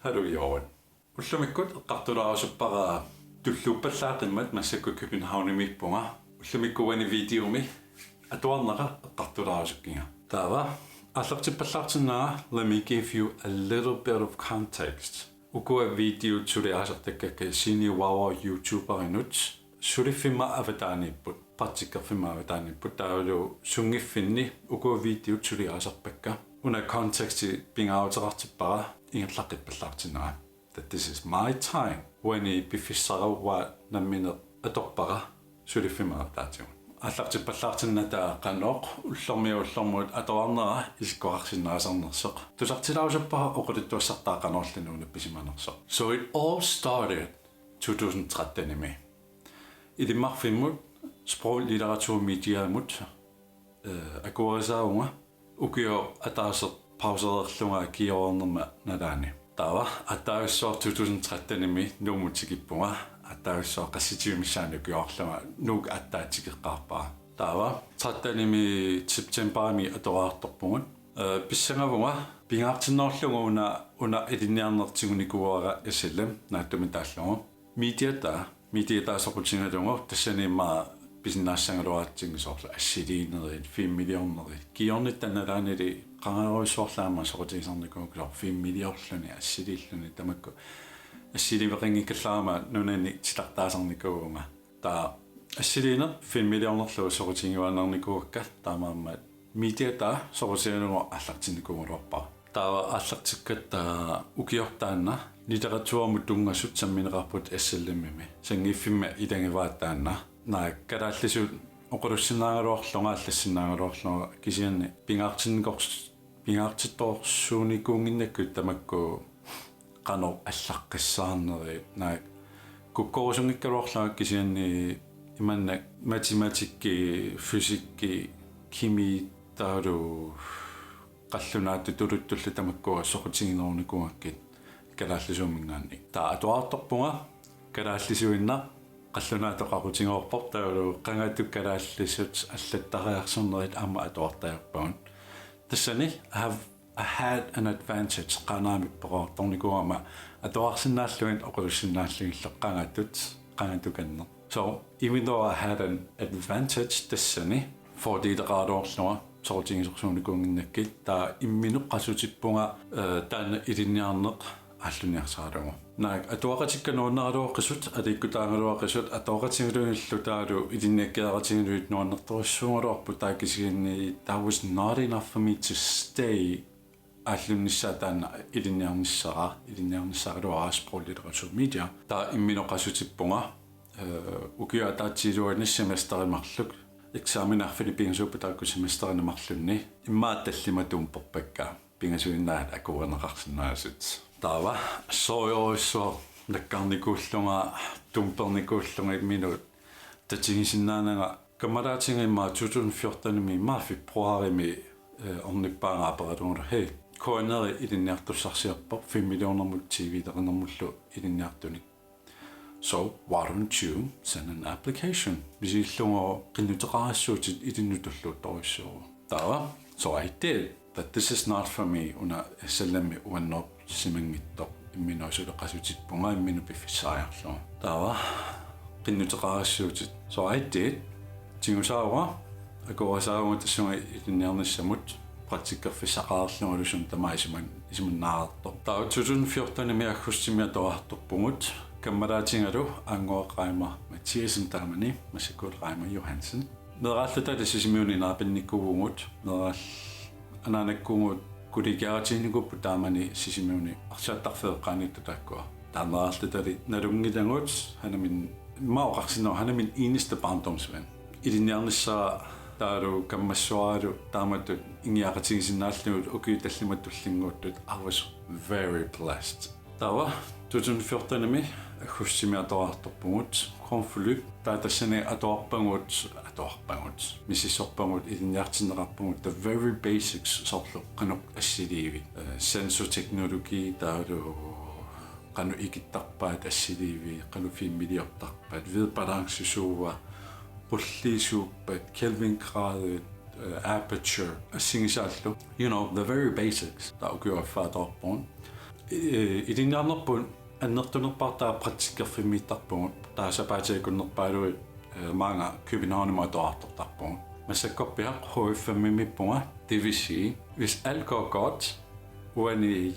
Hallo Johan. Ullumikut eqqartulaarusupparaa tulluuppallaaqimmat massakku Københavnimippunga ullumikkuani videomi atuarnaqa eqqartulaarusukkinga. Taava аллартиппаллаартиннаа let me give you a little bit of context. Ukua video tuliaasartakkakka siniuawa YouTuberinut surifimma avataanipput partikkerfimma avataanipput taulu sungiffinni ukua video tuliaasarpakka una konteksti pingaauterartippara ingerlaqqippallaartinaa that this is my time when I bifissarawa nammine atorpara surifimma avataatiun аллартиппаллаартинната qanoq уллэрмиуллэрмут атоарнера искоарсиннаасарнерсеq тусартилаусаппара оқулиттуассартаа qanoorlunuuna писиманерсеq. So it all started 2013 ими идиммарфиммут sproglitteraturmediaamut акуарисаунга укио атаасеq паусерерлунга киорнерма налаани таава атаависсоо 2013 ими нуумутикиппунга атаависсоо qassitiumissaanu kiorlunga nuuk attaatikеққарпаа таава 13 септемберми атораарторпугут писсангавунга пингаартинноорлугуна уна илинниарнертигуникуара ясиллам нааттуми тааллугу медиатаасоқутингалугу тассаниимма бизнаассангалуаатсингисоорлу ассилиинери 5 миллионнери киорниттаналаанили qangaruissuarlaama soqutigisarnikuukulor 5 миллионлуни ассилииллуни тамакку ассиливеқингиккаллаарама нунани тилартаасарникууга таа ассилиина 5 миллионерлу соқутингуаннарникуукка таамаама медиата соқутигануго аллартинникуугулуарпаа таава аллартиккат укиортаанна литератуармут тунгассут самминеқарпут ассалламмими сангиффимма илангивааттаанна наа калааллисут оқулуссинаагалуарлунгааллассинаагалуарлунга кисианни пингаартитторсууникуунгиннаккут тамакку qano аллаққиссаарнери наа куккорусунгиккалуарлага кисианни иманна математикки физикки хими таалу қаллунаату тулуттулла тамаккуа соқутигинерникугаккит калааллисуумингаанни таа атуаарторпунга калааллисуинна qallunaatoqaqutigoorpor taulu qangatuk kalaallisut allattariarsernerit aama atuartajarpaun tassani I had an advantage qanaamippoqortornikuama atuarsinnaalluin oqulussinnaallugill qangatukkanner so even though I had an advantage tassani fordi deqaaloorlunga soqutigisorsuunikuunginnakkit taa immineqqasutippunga taana ilinniarneq аллуниарсаарагу наак атуақатикканууннералуоққисут аликкутаангалуоққисут атоқатингулунгиллу таалу илинниаккеаратингулуит нуаннерторуссуунгалуарпу таакисигинни that was not enough for me to stay аллунниссаатаана илинниарнissaarluaraasprolliteratur media таа имминоқасутиппунга укиа таатсилуани семестеримарлук экзаменаарфили пингасууппа таакку семестеринамарлунни иммаатталлиматуум перпакка пингасуиннаат акуанеқарсинаасут таава соёоссоо наккарникууллунга тумперникууллунга минут татигисиннаанага камараатингимма 2014-ми мафи проарими орниппаанга аператуунер хей коонери илинниартуссарсиарпор 5 миллионермут TV дернермуллу илинниартуник so why don't you send an application бисиллунго qinnuteqaraassuutit илиннутуллуутторуссуу таава so I did but this is not for me una sallammi uannor simangittor imminuasuleqasutippunga imminu piffissaajarlu taava qinnuteqaraassuutit so I did tingusaava akorasaava tassunga ilinniarnissamut praktikkerfissaqaarlugalusum tama isimannaartor taa 2014 mi akhustimi atoartorpungut kammalaatingalu aangoaqaima Mathiasen taamani masikul Raima Johansen neraalluta tasisimiuni naapinnikkugungut neraal ananakkugut kuligaartiinikuppu taamani sisimiuni arsaattarfeeqqaanittutakkua taaneraarlutali nalungilangut hanamin maoqarsinner hanamin eneste barndomsven ilinniarnissaa taalu kammassuaralu taamatut ingiaqatigisinnaallunut ukiutallimattullinguuttut I was very blessed tawa 2014-mi akhussimi atoartorpungut konflykt taatassani atoarpangut misissorpangut ilinniartinneqarpungut the very basics sorlu qanoq assiliivi sensorteknologi taalu qanu ikittarpaat assiliivi qanu fimmiliortarpaat vedbalansisuuva qulliisuuppat kelvingradet aperture singisaallu the very basics taukiuaffaatoorpun илинаарнерпун аннертунерпартаа практикерфиммииттарпугут таасапаатиакуннерпаалуи маанга København атоартортарпугут массаккорпиақ хуиффаммимиппунга TVC hvis alt går godt уани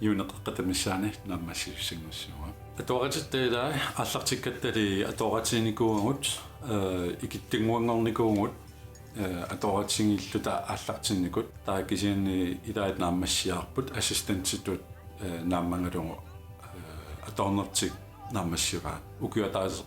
юунеққатамиссаани наммассиуссингуссуа аторатиттаилаа аллартиккаттали аторатиникуугут икиттингуангорникуугут аторатингиллута аллартинникут таакисиани илаат нааммассиаарпут ассистентситут нааммангалугу аторнертик нааммассиваа укиатаас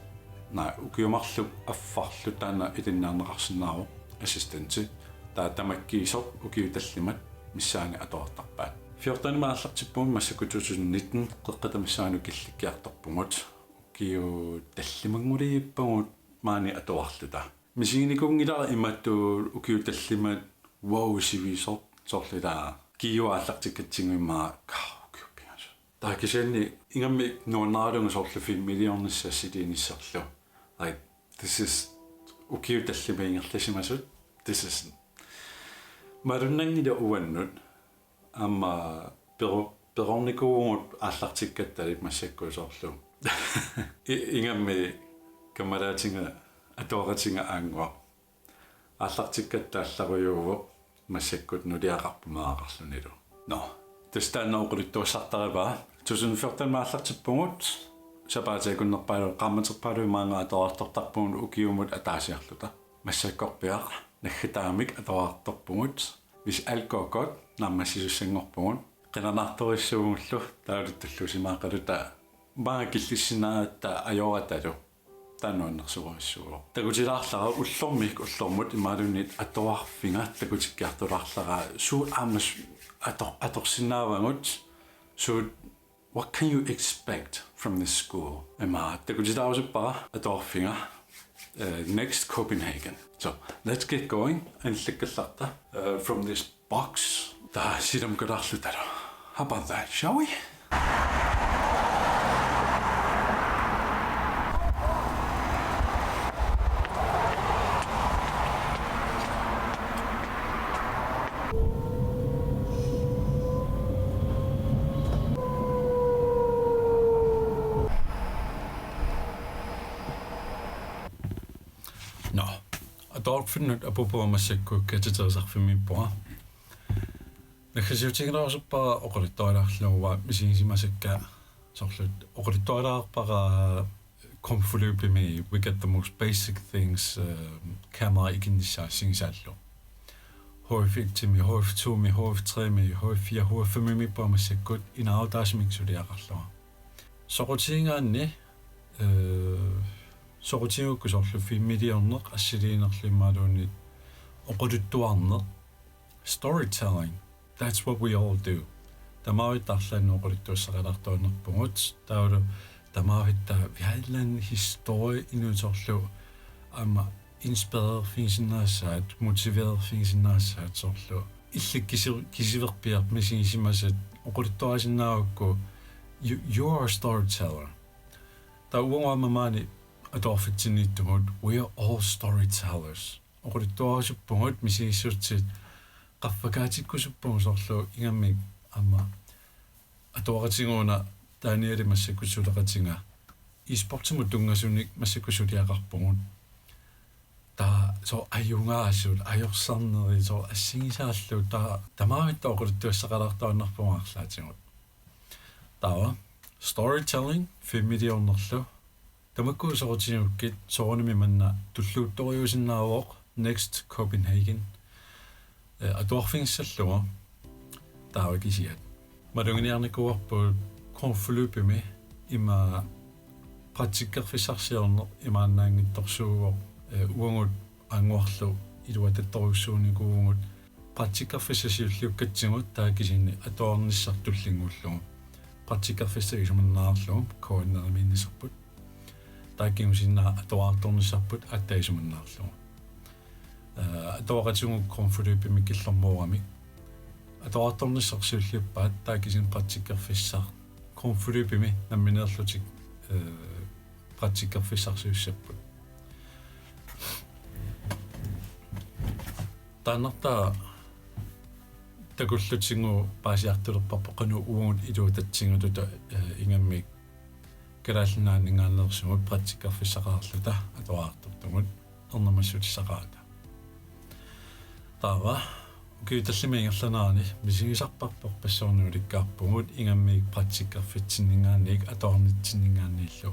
укиумарлу аффарлу таана илиннаарнеқарсинаару ассистенти таа тамаккиисоп укиуталлимат миссаани атоартарпаат 14 мааллартиппуун массакутусуннитэн қеққатамиссаану килликкиарторпугут укиу таллимангулииппагут маани атоарлута мисигиникунгилара иматту укиуталлимат вау сивисор сорлилаа киуааллартиккатсигуимаа каукиуппиас таакисанни ингамми нууннаалунга сорлу 5 миллионниссассилииниссарлу like this is укиуталлимаингерласимасут this is маруннангила уаннут амма перорникуугут ааллартиккатталик массаккуусоорлу ингамми камараатинга аторатинга аангуа ааллартиккаттаалларуйууво массаккут нулиақарпумаақарлунилу но тастанаоқулиттуассартарипаа 2014 мааллартиппугут сапаатиакуннерпаалу қамматерпаалуи маанга атоартортарпугут укиумут атаасиарлута массаккорпиақ наггатаамик атоарторпугут hvis alt går godt наммассисуссангорпугут қинанарториссуугуллу таалуттуллусимаақалута маакиллиссинааtta ajораталу таануаннерсугуиссугу такутилаарлара уллормут имаалунит атоарфинга такутиккиартулаарлара суут аамас аторсинаавангут суут what can you expect from this school ама такутилаарусуппара атоарфинга next Copenhagen. So let's get going and likkallarta from this box. Da sidam godarlutaro. How about that, shall we? No, adorfinut apupoomassakku katitersarfimmippua. Nakhasiutigilaarsuppara oqulittualaarluuva misiingisimasakka sorlut oqulittualaarpara konfulupimi we get the most basic things camera ikinnissaassingisaallu. HF1-mi, HF2-mi, HF3-mi, HF4, HF5-mi inautaasmiksuliaqarlua. Soqutiingaanni soqutiigukku sorlu 5 millionerneq assiliinerlimaaluunit oquluttuarneq storytelling. That's what we all do. Tamavittarlannu oquluttuussaqalartuunerpungut taulu tamavitta vi har en eller anden historie inuusorlu amma inspireret finsinnaassaat motiveret finsinnaassaat sorlu illikkisiverpiart misiisimasat oquluttuasinnaavukku you are a storyteller. Ta uungaamamaani adorfitsinniittumut we are all storytellers. Oquluttuarusuppungut misiissuutsit qaffakaatikkusuppungu sorlu ingammi amma atoratinguuna taaniali massakkussulaqatinga e-sportimut tungasunik massakkussuliaqarpungut ta so ajungaasut ajorsarneri so assingisaallu ta tamavitta oquluttuassaqalartaannarpungaarlaatingut tawa storytelling 5 millionerlu tamakku sorutinukkit soornimi manna tulluuttoriusinnaaruoq next Copenhagen adorfingssalluga taavakisiat madunginiarnikuarpu konfulupimi ima praktikkerfissarsiorneq imaannaangittorsuugoq uangut anguarlu iluatattoruussuunikuugut praktikkerfissasiulliukkatsigut taakisinni atoornissartullinguullugu praktikkerfissagisumannaarlugu koannerimiinnisarput taakimusinnaa atoaartornissarput attaisumannaarlugu atoaqatungu konfulupimi killermuuramik atoaartornissarsiulliuppaat taakisin praktikkerfissar konfulupimi nammineerlutik praktikkerfissarsiussapput taannartaa takullutsingu paasiartulerparpo qanu uungut iluutatsinguluta ingammiik kalaallinaaningaannersugut pratikkarfissaqaarluta atoaartortugut ernermassutisaqaata taava ukiutallimingerlanaani misigisarparpoq passornuulikkaarpungut ingammiik pratikkarfitsinningaanniik atoarnitsinningaanniillu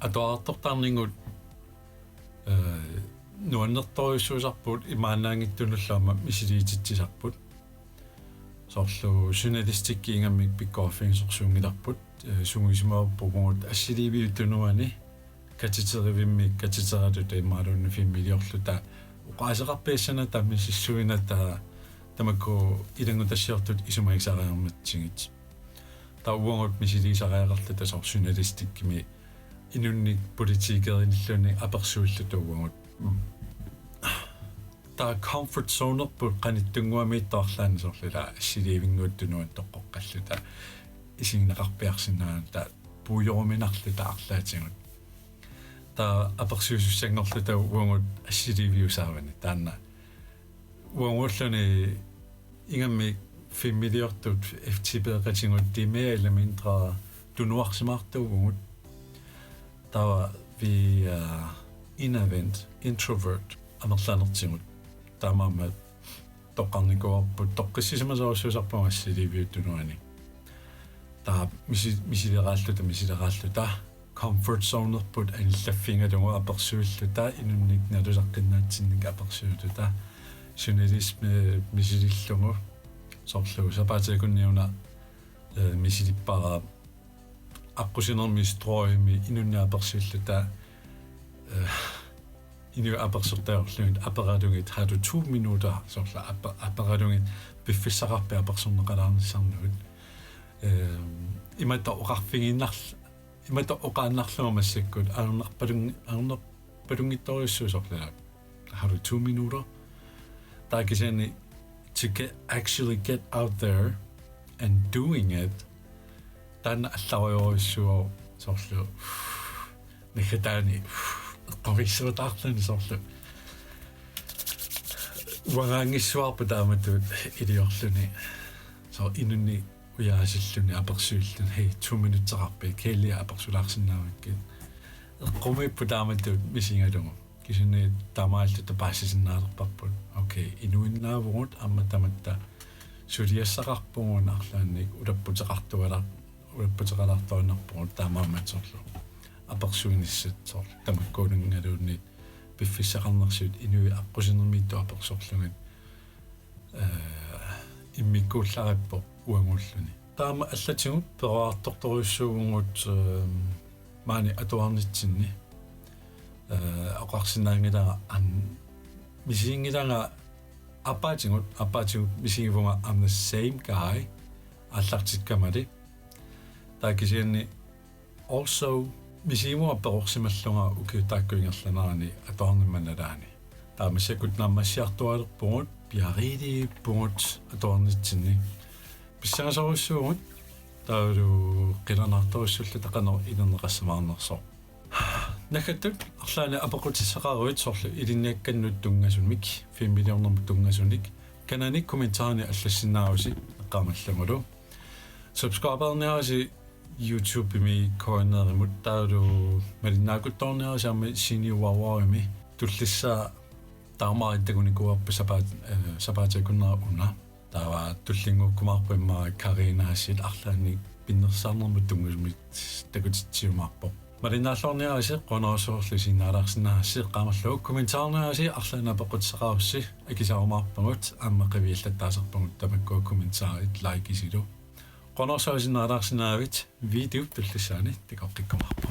atoaartortarningut nuannertoriussuusarput imaanaangittunullaama misiliititsisarput sorlu journalistikki ingammik pikkoorfiingsorsuungilarput sunguisimaappugut assiliiviutunuani katiterivimmi katiteratuta imaalunni fimmiliorluta uqaaseqarpiassana tammisissuinata tamakku ilangutassiortut isumagisariarmatsigit tauungut misiliisariaqarluta sor journalistikkimi inunnik politiikeerinilluni apersuulluta uungut ta comfort zone på qanittunguamiittoorlaani sorlula assiliivinguuttunuan toqqoqqalluta isinnaqarpiarsinaan ta puujoruminarluta arlaatigut ta apersuusussangorluta uungut assiliiviusaavani taanna uungulluni ingammi familiortut ftbeqatingut timea eller mindre tunuarsimaartuugut ta vi inadvent introvert amerlanertingut taamaammat toqqarnikuarput toqqissisimasoorssuusarpuma assiliiviuttunuani ta misileraalluta comfort zonerput anillaffingalungu apersuulluta inunnik nalusaqqinnaatsinnik apersuulluta journalisme misilillungu sorlu sapaatikunniuna misilippara aqusinermistroimi inunni apersuulluta inu apersortaorluit apparatungit har du 2 minutter sorla apparatungit biffissaqarpi apersorneqalaarnissarnugut imata oqarfinginnarl imata oqaannarlumassikkut аарнарпалунгитториуссуусорлаа har du 2 minutter taakisani to actually get out there and doing it tan allariorussuo sorlu nikataani qavissutaarlani sorlu wangaangissuarpa taamatut iliorluni so inunni uyaasilluni apersuullun hei 2 minutteqarpi keelia apersulaarsinnaavakki eqqumippu taamatut misingalungu kisuni taamaalluta paassisinnaarparput okay inuinnaavugut amma tamatta suliassaqarpungun arlaannik ulapputeqartuarnerpungut taamaammat sorlu apersuunissat sorlu tamakkuunungaluunniit piffissaqarnersuut inui aqusinermiittu apersorlungat immikkuullarippo uangulluni taama allatigut peroartortoriussuugungut maani atuarnitsinni aqarsinnaangilaa misiingilanga apaatingut misingivunga I'm the same guy аллартиккамали таакисианни also мисимуа перорсималлунга укиутааккуингерланаани атоарниманалаани таамассакут наммассиартуалерпугут пиарилиппугут атоарнитсинни писсагасоруссуугут таалу қиланаарторуссулла тақанер илернеқассамаарнерсоо накаттут арлаани апоқутиссақаруит сорлу илинниакканнут тунгасуник 5 миллионнерму тунгасуник кананик комментаарни аллассинааруси эққамалламулу subscriberneasi YouTube mi cornerimut talu malinaakuttorneasiarmi siniuaruarimi tullissa taamaarittakuniku sapaatikunera una taava tullinguukkumaarpimmaa Karinaasiit arlaanni pinnersaarnermut tungusmit takutitsiumaarpo malinaallorneasi qonorsuorlu sinnaalaarsinnaassi qaamarluuk kommentaarneasi arlaana pequtseqarussi akisaarumaarpungut aammeqiviillattaasarpungut tamakkuu kommentaarit like isilu qonorsuasinnaalaarsinnaavit video tullissaani tikoqqikkumarpa